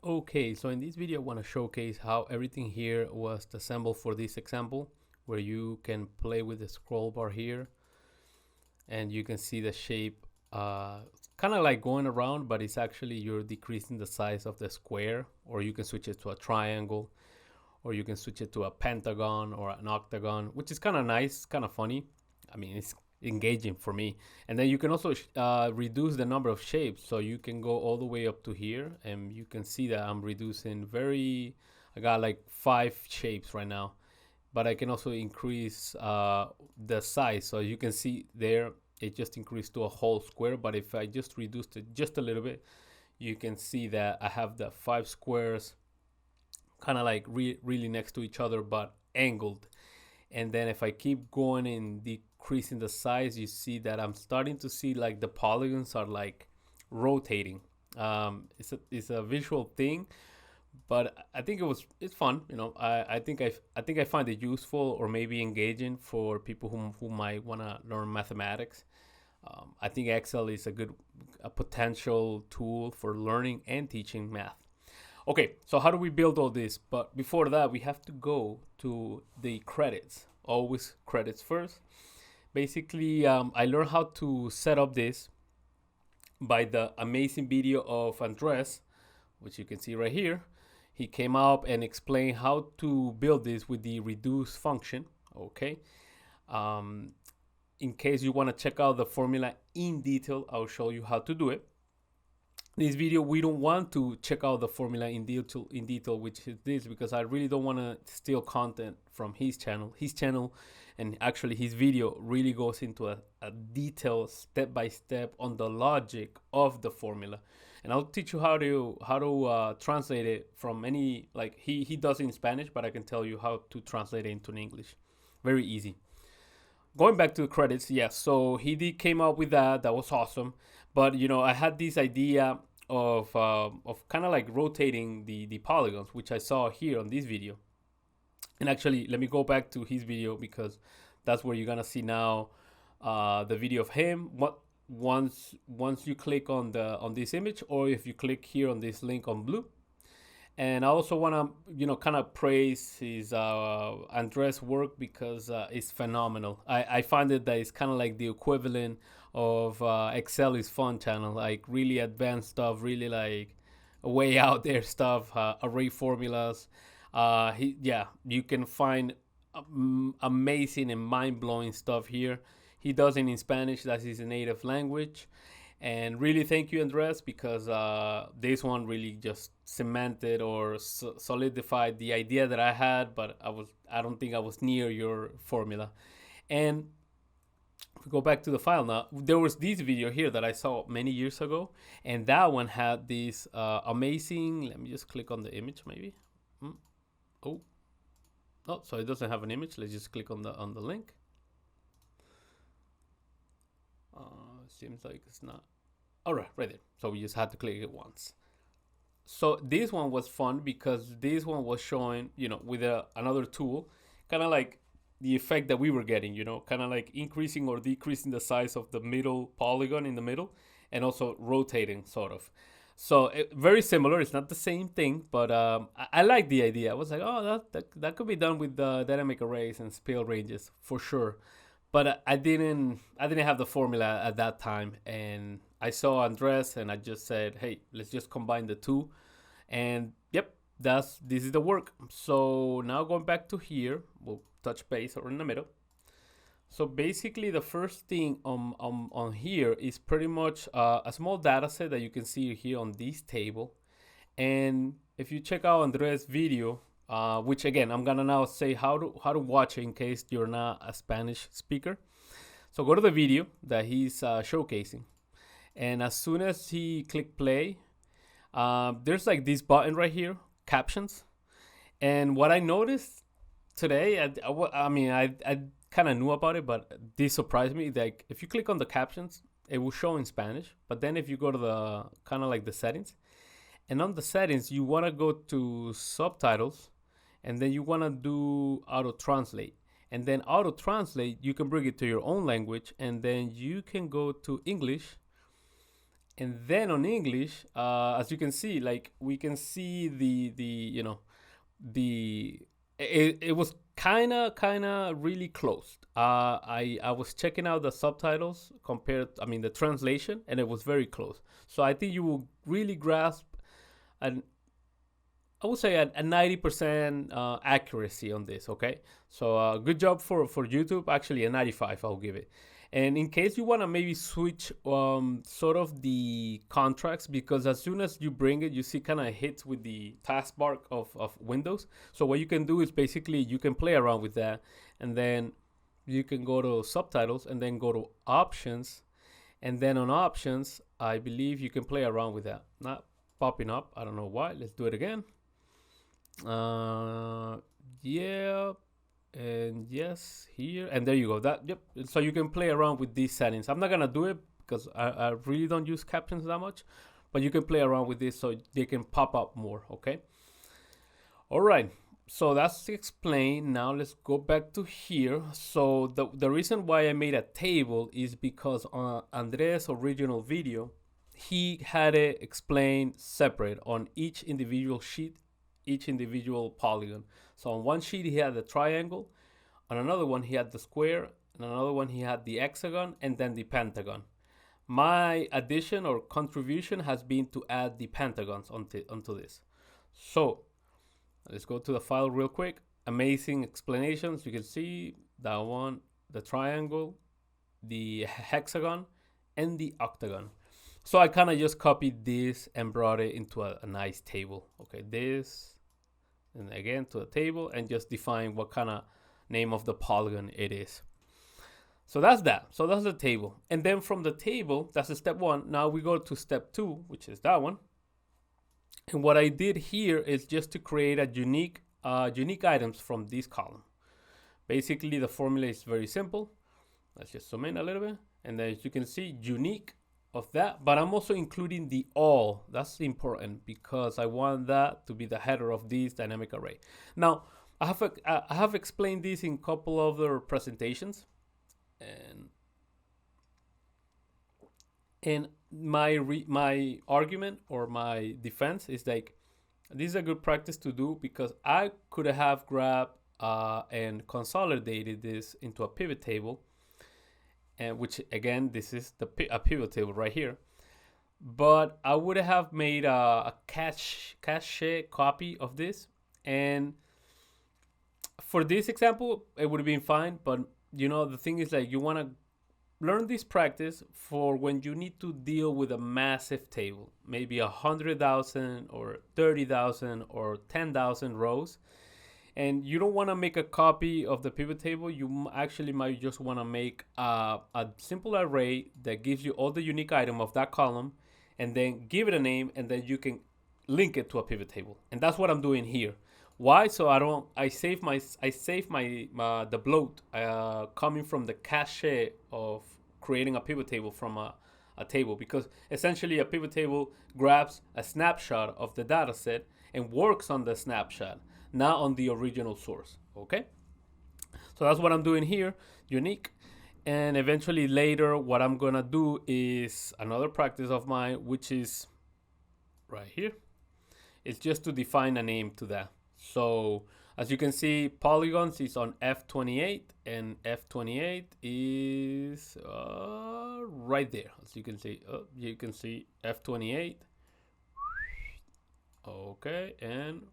Okay, so in this video I want to showcase how everything here was assembled for this example, where you can play with the scroll bar here and you can see the shape kind of like going around, but it's actually you're decreasing the size of the square, or you can switch it to a triangle, or you can switch it to a pentagon or an octagon, which is kind of nice, kind of funny. I mean, it's engaging for me. And then you can also reduce the number of shapes, so you can go all the way up to here, and you can see that I'm reducing I got like 5 shapes right now, but I can also increase the size. So you can see there, it just increased to a whole square. But if I just reduced it just a little bit, you can see that I have the 5 squares kind of like really next to each other, but angled. And then if I keep going and decreasing the size, you see that I'm starting to see like the polygons are like rotating. It's a visual thing, but I think it's fun. I think I find it useful or maybe engaging for people who might want to learn mathematics. I think Excel is a potential tool for learning and teaching math. Okay, so how do we build all this? But before that, we have to go to the credits. Always credits first. Basically, I learned how to set up this by the amazing video of Andres, which you can see right here. He came up and explained how to build this with the reduce function. Okay. Um, in case you want to check out the formula in detail, I'll show you how to do it. This video, we don't want to check out the formula in detail, which is this, because I really don't want to steal content from his channel. And actually his video really goes into a detailed step-by-step on the logic of the formula, and I'll teach you how to translate it from any, like he does it in Spanish, but I can tell you how to translate it into English. Very easy. Going back to the credits, yes. So he came up with that. That was awesome. But I had this idea of kind of like rotating the polygons, which I saw here on this video. And actually, let me go back to his video, because that's where you're gonna see now the video of him. Once you click on this image, or if you click here on this link on blue. And I also want to, kind of praise his Andres work, because it's phenomenal. I find it that it's kind of like the equivalent of Excel is Fun channel, like really advanced stuff, really like way out there stuff, array formulas. You can find amazing and mind blowing stuff here. He does it in Spanish, that's his native language. And really thank you, Andres, because this one really just cemented or solidified the idea that I had, but I don't think I was near your formula. And if we go back to the file now, there was this video here that I saw many years ago, and that one had this amazing. Let me just click on the image, maybe. Oh, oh, so it doesn't have an image. Let's just click on the link. Seems like it's not. All right, right there. So we just had to click it once. So this one was fun, because this one was showing, with another tool, kind of like the effect that we were getting, kind of like increasing or decreasing the size of the middle polygon in the middle, and also rotating sort of. So very similar. It's not the same thing, but I like the idea. I was like, oh, that could be done with dynamic arrays and scale ranges for sure. But I didn't have the formula at that time, and I saw Andres, and I just said, hey, let's just combine the two. And yep, this is the work. So now going back to here, we'll touch base or in the middle. So basically the first thing on here is pretty much a small data set that you can see here on this table. And if you check out Andres' video, which again, I'm gonna now say how to watch it in case you're not a Spanish speaker. So go to the video that he's showcasing, and as soon as he click play, there's like this button right here, captions. And what I noticed today, I kind of knew about it, but this surprised me. Like if you click on the captions, it will show in Spanish. But then if you go to the kind of like the settings, and on the settings, you want to go to subtitles, and then you want to do auto translate. And then auto translate, you can bring it to your own language, and then you can go to English, And then on English, as you can see, like we can see the you know the it was kind of really close. I was checking out the subtitles compared, I mean the translation, and it was very close. So I think you will really grasp an I would say a 90% accuracy on this. Okay, so good job for YouTube. Actually, a 95 I'll give it. And in case you want to maybe switch sort of the contracts, because as soon as you bring it, you see kind of hits with the taskbar of Windows. So what you can do is basically you can play around with that, and then you can go to subtitles and then go to options, and then on options, I believe you can play around with that. Not popping up. I don't know why. Let's do it again. Yeah, and yes, here, and there you go. That, yep. So you can play around with these settings. I'm not gonna do it because I really don't use captions that much, but you can play around with this so they can pop up more. Okay. All right. So that's explained. Now let's go back to here. So the reason why I made a table is because on Andres' original video, he had it explained separate on each individual sheet, each individual polygon. So on one sheet he had the triangle, on another one he had the square, and another one he had the hexagon, and then the pentagon. My addition or contribution has been to add the pentagons onto this. So let's go to the file real quick. Amazing explanations. You can see that one, the triangle, the hexagon, and the octagon. So I kind of just copied this and brought it into a nice table. Okay, this, and again to the table, and just define what kind of name of the polygon it is. So that's that. So that's the table. And then from the table, that's the step one. Now we go to step two, which is that one. And what I did here is just to create a unique items from this column. Basically, the formula is very simple. Let's just zoom in a little bit. And then as you can see, unique of that, but I'm also including the all. That's important because I want that to be the header of this dynamic array. Now, I have explained this in a couple of other presentations, and my argument or my defense is like, this is a good practice to do because I could have grabbed and consolidated this into a pivot table, and which again, this is a pivot table right here. But I would have made a cache copy of this, and for this example, it would have been fine. But you know, the thing is, like, you want to learn this practice for when you need to deal with a massive table, maybe 100,000 or 30,000 or 10,000 rows. And you don't want to make a copy of the pivot table. You actually might just want to make a simple array that gives you all the unique item of that column, and then give it a name, and then you can link it to a pivot table. And that's what I'm doing here. Why? So I save the bloat coming from the cache of creating a pivot table from a table, because essentially a pivot table grabs a snapshot of the data set and works on the snapshot, not on the original source. Okay, so that's what I'm doing here, unique. And eventually later what I'm gonna do is another practice of mine, which is right here. It's just to define a name to that. So as you can see, Polygons is on F28, and F28 is right there. As you can see F28. Okay, and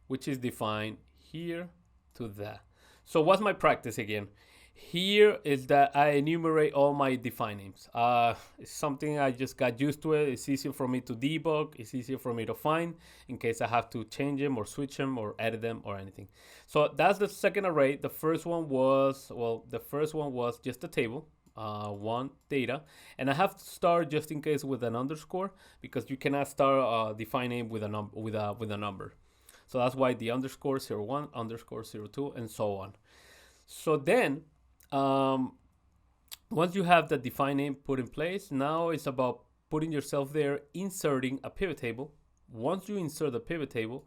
which is defined here to that. So what's my practice again? Here is that I enumerate all my define names. It's something I just got used to it. It's easier for me to debug. It's easier for me to find in case I have to change them or switch them or edit them or anything. So that's the second array. The first one was, just a table, one data. And I have to start just in case with an underscore, because you cannot start a define name with a number. So that's why the underscore 01, underscore 02, and so on. So then, once you have the define name put in place, now it's about putting yourself there, inserting a pivot table. Once you insert the pivot table,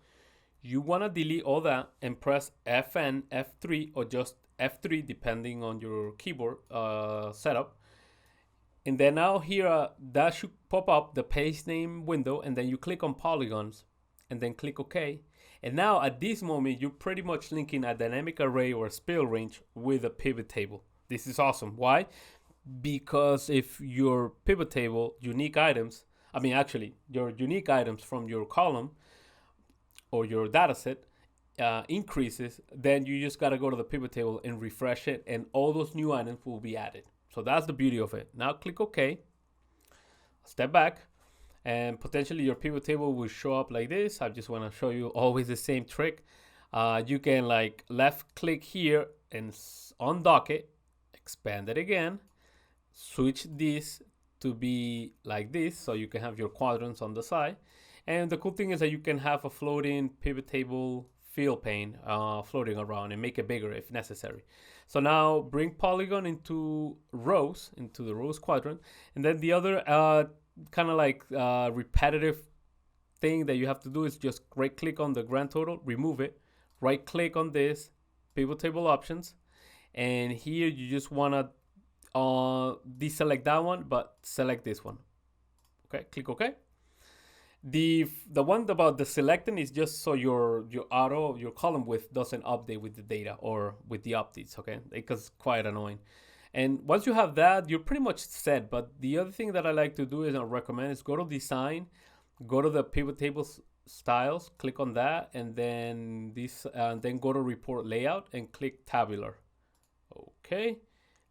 you want to delete all that and press Fn, F3, or just F3, depending on your keyboard setup. And then now here, that should pop up the page name window, and then you click on polygons and then click OK. And now at this moment, you're pretty much linking a dynamic array or a spill range with a pivot table. This is awesome. Why? Because if your pivot table unique items, your unique items from your column or your data set increases, then you just got to go to the pivot table and refresh it, and all those new items will be added. So that's the beauty of it. Now click OK, step back, and potentially your pivot table will show up like this. I just want to show you always the same trick. You can like left click here and undock it, expand it again, switch this to be like this so you can have your quadrants on the side. And the cool thing is that you can have a floating pivot table fill pane floating around and make it bigger if necessary. So now bring polygon into rows, into the rows quadrant, and then the other kind of like repetitive thing that you have to do is just right click on the grand total, remove it, right click on this pivot table options, and here you just want to deselect that one but select this one. Okay, click OK. The one about the selecting is just so your column width doesn't update with the data or with the updates, okay? Because it's quite annoying. And once you have that, you're pretty much set. But the other thing that I like to do is I recommend is go to design, go to the pivot table styles, click on that, and then then go to report layout and click tabular. Okay,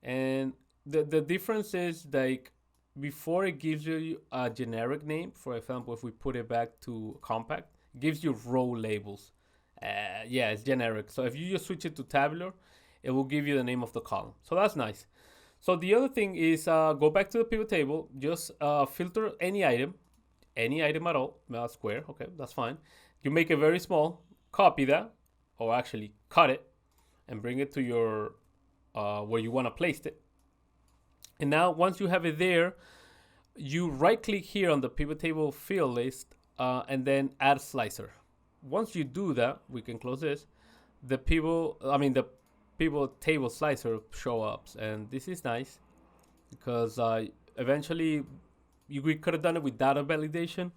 and the difference is like, before it gives you a generic name, for example, if we put it back to compact, it gives you row labels. Yeah, it's generic. So if you just switch it to tabular, it will give you the name of the column. So that's nice. So the other thing is go back to the pivot table, just filter any item at all, square, okay, that's fine. You make it very small, copy that, or actually cut it, and bring it to your, where you want to place it. And now once you have it there, you right click here on the pivot table field list and then add slicer. Once you do that, we can close this. The pivot table slicer show up, and this is nice because eventually we could have done it with data validation,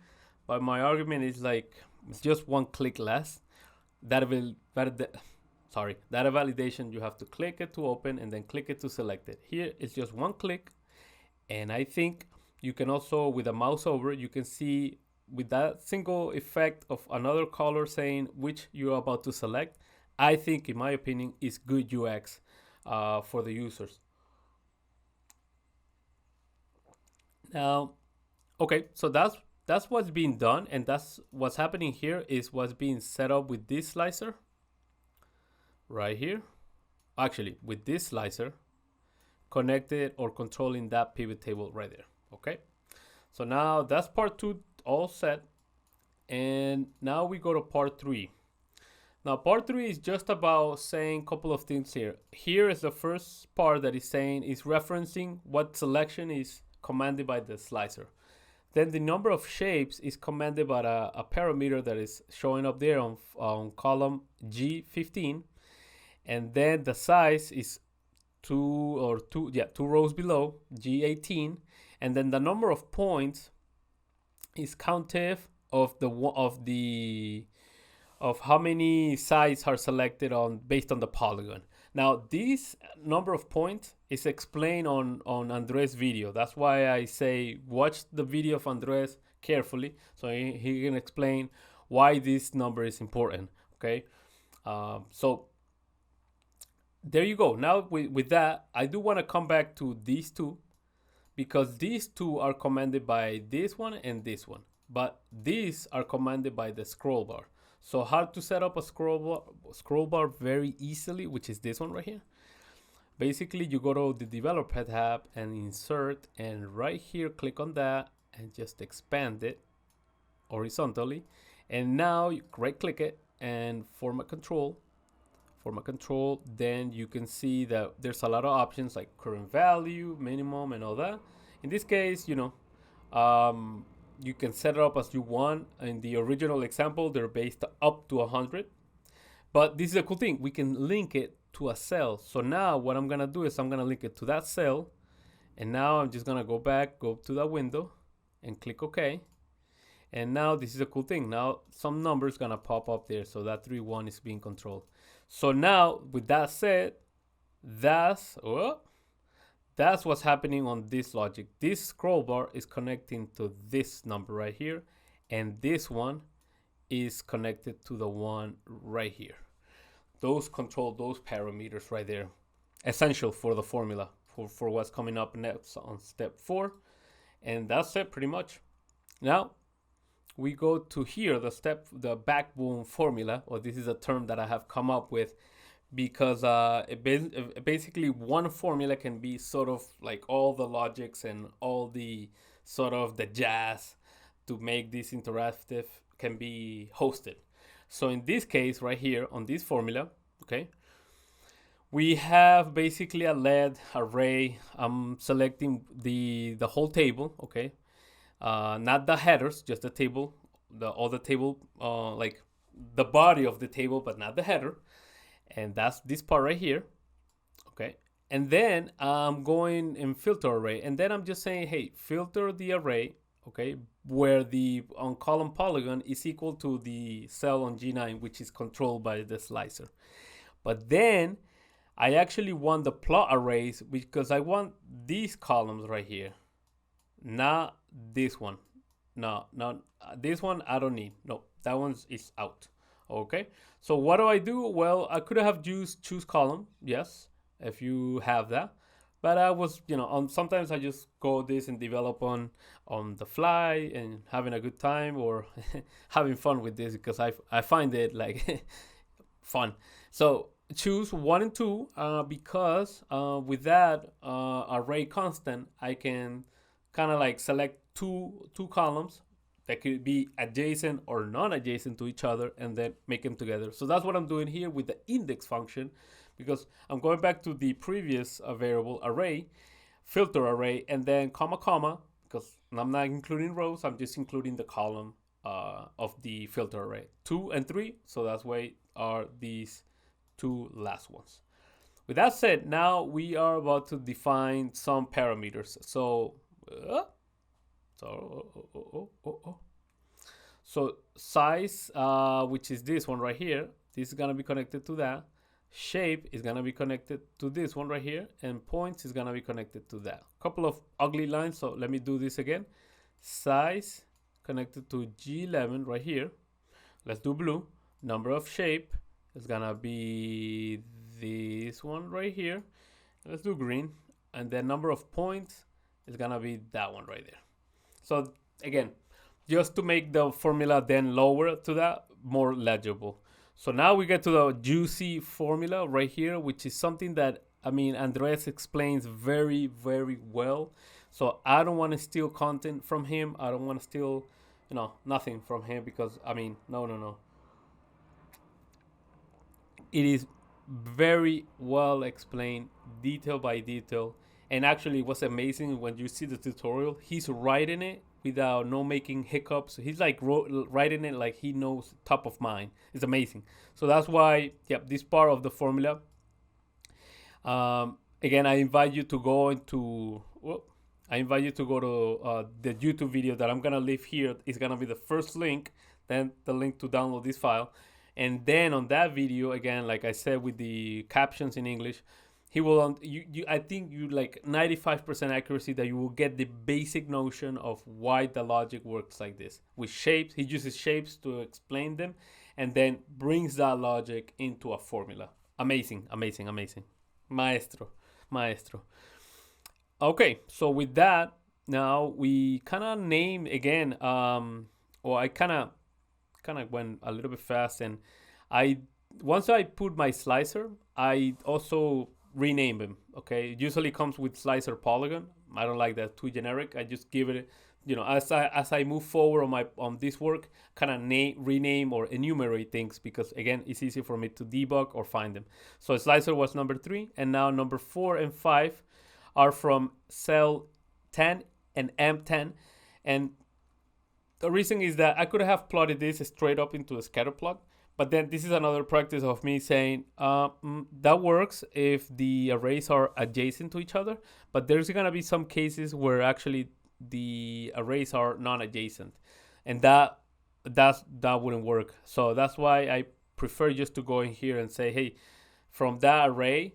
but my argument is like it's just one click less. Data validation, you have to click it to open and then click it to select it. Here it's just one click, and I think you can also, with a mouse over, you can see with that single effect of another color saying which you're about to select. I think, in my opinion, is good UX for the users. Now, okay, so that's what's being done, and that's what's happening here is what's being set up with this slicer right here. Actually, with this slicer connected or controlling that pivot table right there. Okay, so now that's part 2 all set, and now we go to part 3. Now part 3 is just about saying a couple of things here. Here is the first part that is saying is referencing what selection is commanded by the slicer. Then the number of shapes is commanded by a parameter that is showing up there on column G15. And then the size is two rows below, G18. And then the number of points is countif of how many sides are selected based on the polygon. Now this number of points is explained on Andres' video. That's why I say watch the video of Andres carefully, so he can explain why this number is important. Okay, so there you go. Now with that, I do want to come back to these two, because these two are commanded by this one and this one, but these are commanded by the scroll bar. So how to set up a scroll bar very easily, which is this one right here. Basically, you go to the developer tab and insert, and right here click on that and just expand it horizontally. And now you right click it and format control. Then you can see that there's a lot of options like current value, minimum, and all that. In this case, you can set it up as you want. In the original example, they're based up to 100. But this is a cool thing. We can link it to a cell. So now what I'm going to do is I'm going to link it to that cell. And now I'm just gonna go back, go to that window and click OK. And now this is a cool thing. Now some numbers gonna pop up there. So that 3, 1 is being controlled. So now with that said, that's what's happening on this logic. This scroll bar is connecting to this number right here. And this one is connected to the one right here. Those control those parameters right there. Essential for the formula for what's coming up next on step 4. And that's it pretty much. Now we go to here, the backbone formula, or this is a term that I have come up with because basically one formula can be sort of like all the logics and all the sort of the jazz to make this interactive can be hosted. So in this case right here on this formula, okay, we have basically a LED array. I'm selecting the whole table, okay, not the headers, just the table, all the table, like the body of the table, but not the header. And that's this part right here, okay. And then I'm going in filter array, and then I'm just saying, hey, filter the array, okay, where the on column polygon is equal to the cell on G9, which is controlled by the slicer. But then I actually want the plot arrays because I want these columns right here, not this one. No, this one I don't need. No, that one is out. Okay, so what do I do? Well, I could have used choose column, yes, if you have that. But I was, sometimes I just go this and develop on the fly and having a good time or having fun with this because I find it like fun. So choose 1 and 2 because with that array constant, I can kind of like select two columns that could be adjacent or non-adjacent to each other and then make them together. So that's what I'm doing here with the index function, because I'm going back to the previous variable array, filter array, and then comma, because I'm not including rows, I'm just including the column of the filter array. 2 and 3, so that's why are these 2 last ones. With that said, now we are about to define some parameters. So size, which is this one right here, this is gonna be connected to that. Shape is gonna be connected to this one right here, and points is gonna be connected to that. Couple of ugly lines, so let me do this again. Size connected to G11 right here. Let's do blue. Number of shape is gonna be this one right here. Let's do green, and then number of points is gonna be that one right there. So again, just to make the formula then lower to that, more legible. So now we get to the juicy formula right here, which is something that, Andres explains very, very well. So I don't want to steal content from him. I don't want to steal, nothing from him because, no. It is very well explained, detail by detail. And actually what's amazing when you see the tutorial, he's writing it without no making hiccups. He's like writing it like he knows top of mind. It's amazing. So that's why, this part of the formula. Again, I invite you to go to the YouTube video that I'm gonna leave here. It's gonna be the first link, then the link to download this file, and then on that video, again, like I said, with the captions in English, he will. I think you like 95% accuracy that you will get the basic notion of why the logic works like this. With shapes, he uses shapes to explain them, and then brings that logic into a formula. Amazing. Maestro. Okay, so with that, now we kind of name again, or I kind of went a little bit fast, and once I put my slicer, I also rename him. Okay, it usually comes with slicer polygon. I don't like that, too generic. I just give it, as I move forward on this work, kind of rename or enumerate things, because again, it's easy for me to debug or find them. So slicer was number 3, and now number 4 and 5 are from cell 10 and M10. And the reason is that I could have plotted this straight up into a scatter plot, But then this is another practice of me saying that works if the arrays are adjacent to each other, but there's gonna be some cases where actually the arrays are non-adjacent, and that wouldn't work. So that's why I prefer just to go in here and say, hey, from that array,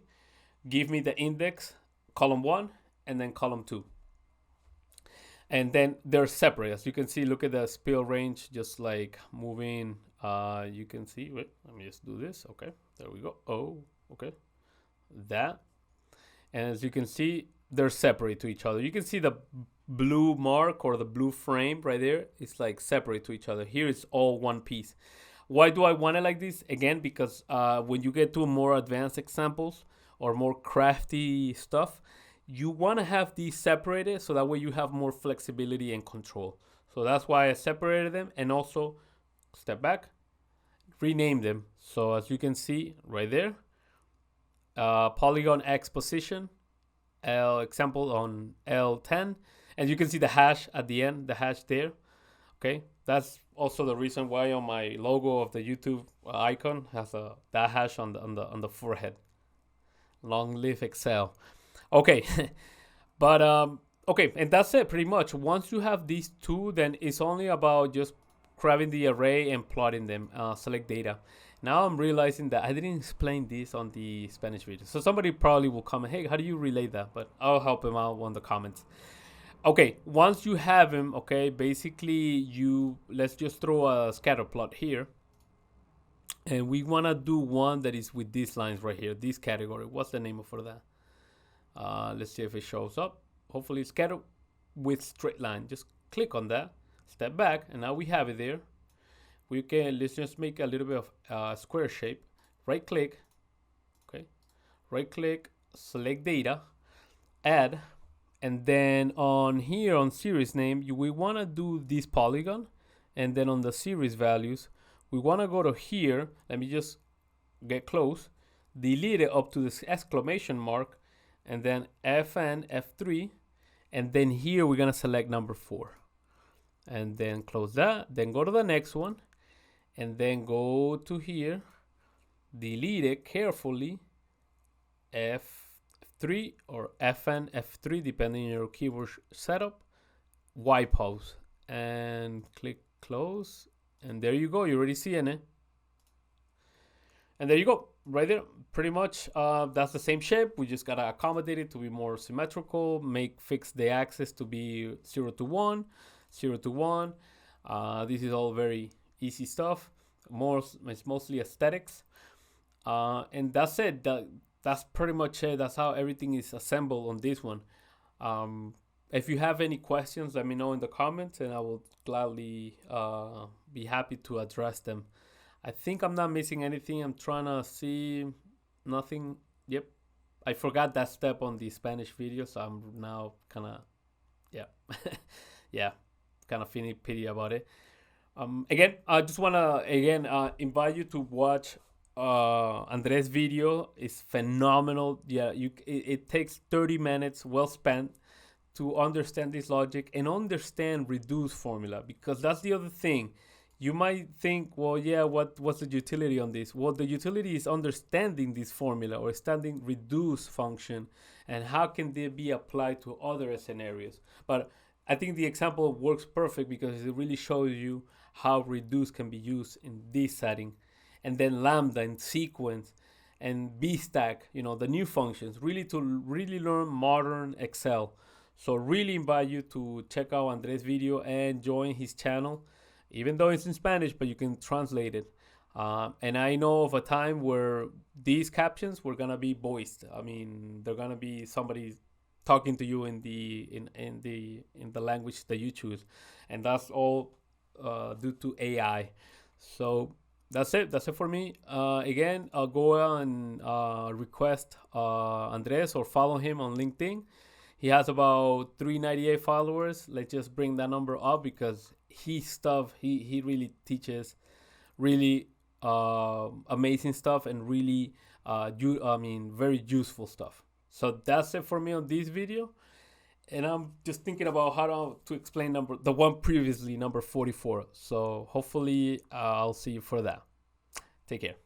give me the index column 1 and then column 2. And then they're separate. As you can see, look at the spill range, just like moving. You can see, wait, let me just do this. Okay, there we go. Oh, okay, that. And as you can see, they're separate to each other. You can see the blue mark or the blue frame right there. It's like separate to each other. Here it's all one piece. Why do I want it like this? Again, because when you get to more advanced examples or more crafty stuff, you want to have these separated so that way you have more flexibility and control. So that's why I separated them, and also step back, rename them. So as you can see right there, Polygon X position, L example on L10, and you can see the hash at the end, the hash there. Okay, that's also the reason why on my logo of the YouTube icon has that hash on the forehead. Long live Excel. Okay, but okay, and that's it pretty much. Once you have these two, then it's only about just grabbing the array and plotting them. Select data. Now I'm realizing that I didn't explain this on the Spanish video, so somebody probably will comment, hey, how do you relate that? But I'll help him out on the comments. Okay, once you have him, okay, basically let's just throw a scatter plot here, and we want to do one that is with these lines right here, this category. What's the name for that? Let's see if it shows up. Hopefully scatter with straight line. Just click on that, step back, and now we have it there. Let's just make a little bit of square shape. Right click, okay, right click, select data, add, and then on here on series name, we want to do this polygon, and then on the series values, we want to go to here. Let me just get close, delete it up to this exclamation mark, and then Fn F3, and then here we're gonna select number 4, and then close that, then go to the next one, and then go to here, delete it carefully, F3 or Fn F3 depending on your keyboard setup, Y pose, and click close, and there you go, you're already seeing it. And there you go, right there. Pretty much that's the same shape. We just gotta accommodate it to be more symmetrical, fix the axis to be 0 to 1, 0 to 1. This is all very easy stuff. It's mostly aesthetics. And that's it. That's pretty much it. That's how everything is assembled on this one. If you have any questions, let me know in the comments, and I will gladly be happy to address them. I think I'm not missing anything. I'm trying to see nothing. Yep. I forgot that step on the Spanish video, so I'm now kind of, yeah. Yeah, kind of feeling pity about it. Again, I just want to, invite you to watch Andres' video. It's phenomenal. Yeah, it takes 30 minutes well spent to understand this logic and understand reduce formula, because that's the other thing. You might think, well, yeah, what's the utility on this? Well, the utility is understanding this formula or understanding reduce function and how can they be applied to other scenarios. But I think the example works perfect because it really shows you how reduce can be used in this setting. And then lambda and sequence and bstack, the new functions, really to really learn modern Excel. So really invite you to check out Andres' video and join his channel. Even though it's in Spanish, but you can translate it. And I know of a time where these captions were gonna be voiced. I mean, they're gonna be somebody talking to you in the language that you choose, and that's all due to AI. So that's it. That's it for me. Again, I'll go and request Andres or follow him on LinkedIn. He has about 398 followers. Let's just bring that number up because he really teaches really amazing stuff and really very useful stuff. So that's it for me on this video, and I'm just thinking about how to explain the one previously, number 44. So hopefully I'll see you for that. Take care.